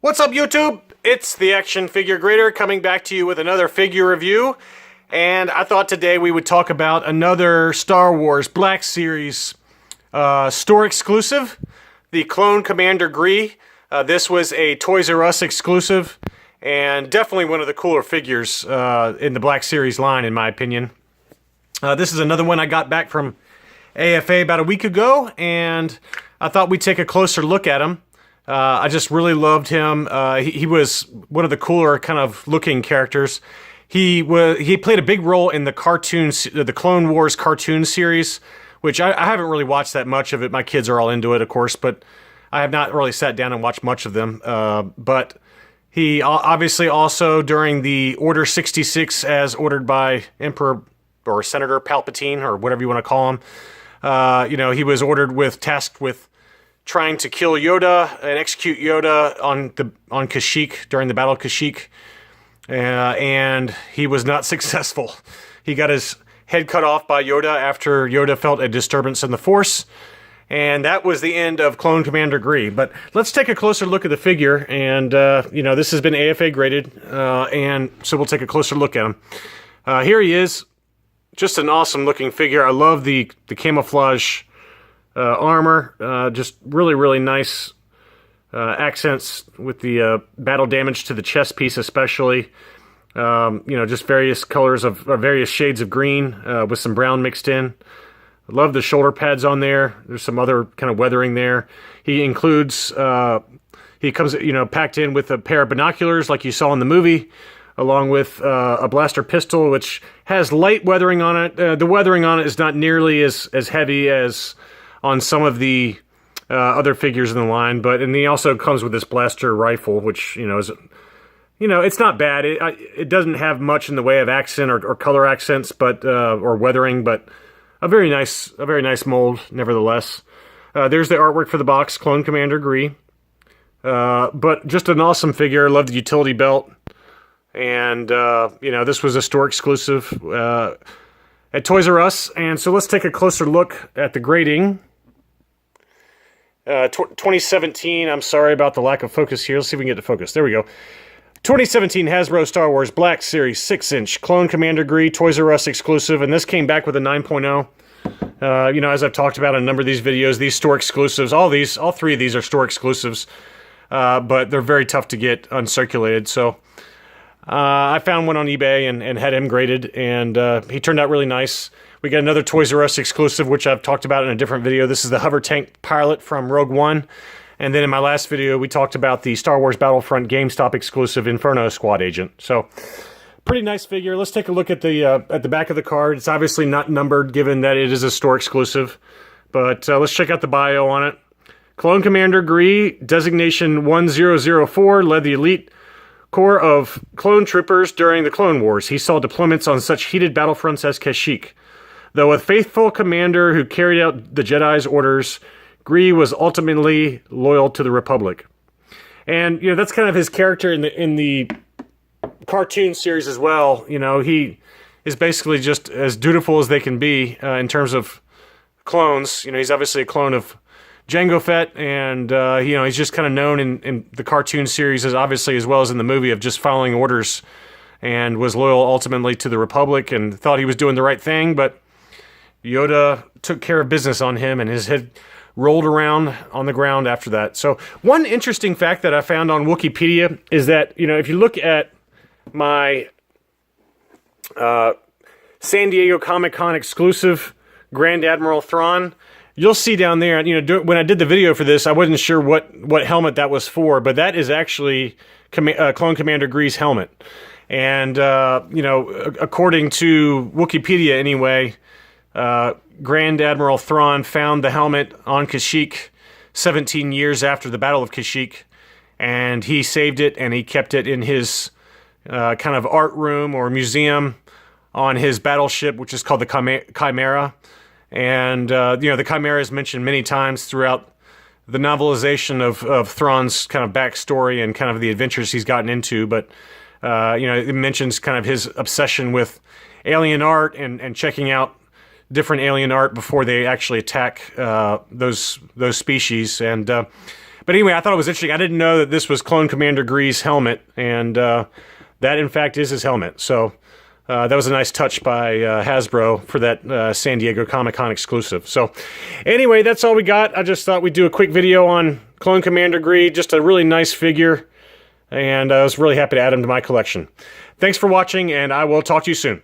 What's up, YouTube? It's the Action Figure Grader coming back to you with another figure review. And I thought today we would talk about another Star Wars Black Series store exclusive, the Clone Commander Gree. This was a Toys R Us exclusive, and definitely one of the cooler figures in the Black Series line, in my opinion. This is another one I got back from AFA about a week ago, and I thought we'd take a closer look at him. I just really loved him. He was one of the cooler kind of looking characters. He played a big role in the the Clone Wars cartoon series, which I haven't really watched that much of it. My kids are all into it, of course, but I have not really sat down and watched much of them. But he obviously also during the Order 66, as ordered by Emperor or Senator Palpatine, or whatever you want to call him. He was tasked with trying to kill Yoda and execute Yoda on Kashyyyk during the Battle of Kashyyyk, and he was not successful. He got his head cut off by Yoda after Yoda felt a disturbance in the Force, and that was the end of Clone Commander Gree. But let's take a closer look at the figure, and this has been AFA graded, and so we'll take a closer look at him. Here he is, just an awesome looking figure. I love the camouflage armor, just really nice accents with the battle damage to the chest piece especially. Just various colors of various shades of green with some brown mixed in. I love the shoulder pads on there. There's some other kind of weathering there. He includes, he comes packed in with a pair of binoculars like you saw in the movie, along with a blaster pistol, which has light weathering on it. The weathering on it is not nearly as heavy as on some of the other figures in the line, and he also comes with this blaster rifle, which is, it's not bad. It doesn't have much in the way of accent or color accents, but or weathering, but a very nice mold nevertheless. There's the artwork for the box, Clone Commander Gree. But just an awesome figure. I love the utility belt, and this was a store exclusive at Toys R Us, and so let's take a closer look at the grading. 2017, I'm sorry about the lack of focus here. Let's see if we can get to focus. There we go. 2017 Hasbro Star Wars Black Series 6-inch Clone Commander Gree, Toys R Us exclusive, and this came back with a 9.0. As I've talked about in a number of these videos, these store exclusives, all three of these are store exclusives, but they're very tough to get uncirculated, so I found one on eBay and had him graded, and he turned out really nice. We got another Toys R Us exclusive, which I've talked about in a different video. This is the hover tank pilot from Rogue One. And then in my last video, we talked about the Star Wars Battlefront GameStop exclusive Inferno Squad Agent. So, pretty nice figure. Let's take a look at the back of the card. It's obviously not numbered, given that it is a store exclusive. But let's check out the bio on it. Clone Commander Gree, designation 1004, led the elite corps of clone troopers during the Clone Wars. He saw deployments on such heated battlefronts as Kashyyyk. Though a faithful commander who carried out the Jedi's orders, Gree was ultimately loyal to the Republic. And that's kind of his character in the cartoon series as well. He is basically just as dutiful as they can be in terms of clones. He's obviously a clone of Jango Fett, and he's just kind of known in the cartoon series as obviously as well as in the movie of just following orders, and was loyal ultimately to the Republic and thought he was doing the right thing, but Yoda took care of business on him, and his head rolled around on the ground after that. So one interesting fact that I found on Wikipedia is that, if you look at my San Diego Comic-Con exclusive Grand Admiral Thrawn, you'll see down there, when I did the video for this, I wasn't sure what helmet that was for, but that is actually Clone Commander Gree's helmet. And, according to Wikipedia anyway, Grand Admiral Thrawn found the helmet on Kashyyyk 17 years after the Battle of Kashyyyk, and he saved it, and he kept it in his kind of art room or museum on his battleship, which is called the Chimera. And, the Chimera is mentioned many times throughout the novelization of Thrawn's kind of backstory and kind of the adventures he's gotten into, but, it mentions kind of his obsession with alien art and checking out different alien art before they actually attack those species. And But anyway, I thought it was interesting. I didn't know that this was Clone Commander Gree's helmet, and that, in fact, is his helmet. So that was a nice touch by Hasbro for that San Diego Comic-Con exclusive. So anyway, that's all we got. I just thought we'd do a quick video on Clone Commander Gree. Just a really nice figure, and I was really happy to add him to my collection. Thanks for watching, and I will talk to you soon.